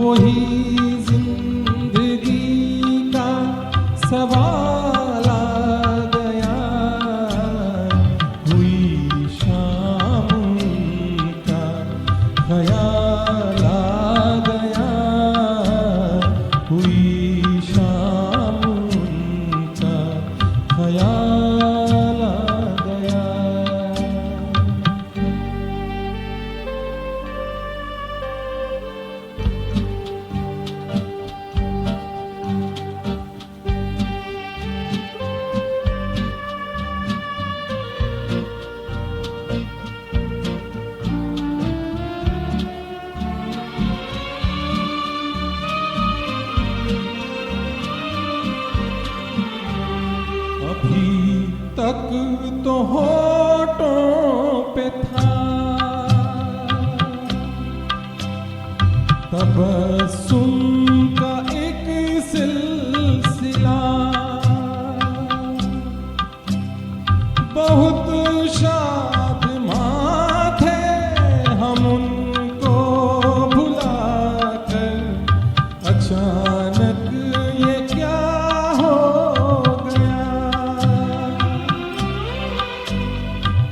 वही जिंदगी का सवाल आ गया। हुई शाम का ख्याल आ गया। हुई शाम का ख्याल आ गया। अभी तक तो होठों पे था तबस्सुम का एक सिलसिला। बहुत शादमां थे हम उनको भुलाकर। अचानक ये क्या हो गया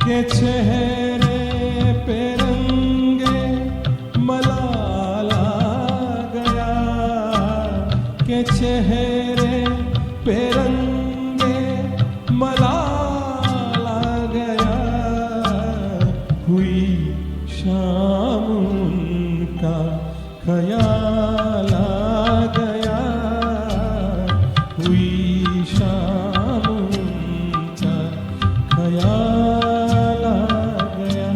के चेहरे पे रंगे मलाल आ गया। के चेहरे पे रंगे मलाल आ गया। हुई शाम का ख्याल आ गया। हुई शाम का ख्याल आ गया।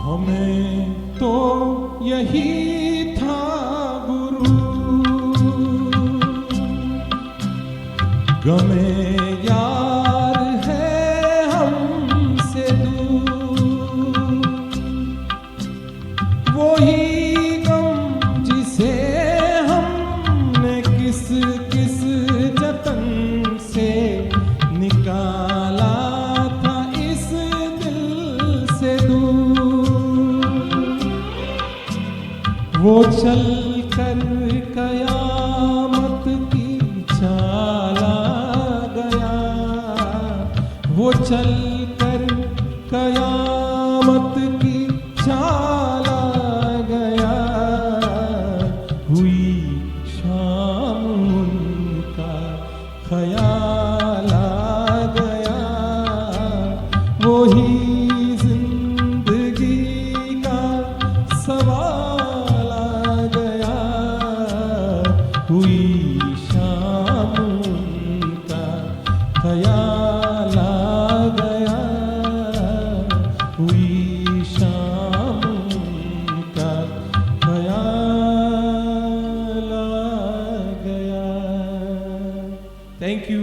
हमें तो यही था गुरु गमे यार है हमसे दूर। वही गम जिसे हमने किस किस जतन से निकाला था इस दिल से दूर। वो चल कर कयामत की चाल आ गया। वो चल कर कयामत की चाल आ गया। हुई शाम का ख्याल आ गया। वही जिंदगी का सवाल आ गया। हुई शाम का ख्याल आ गया। हुई शाम का ख्याल आ गया। Thank you.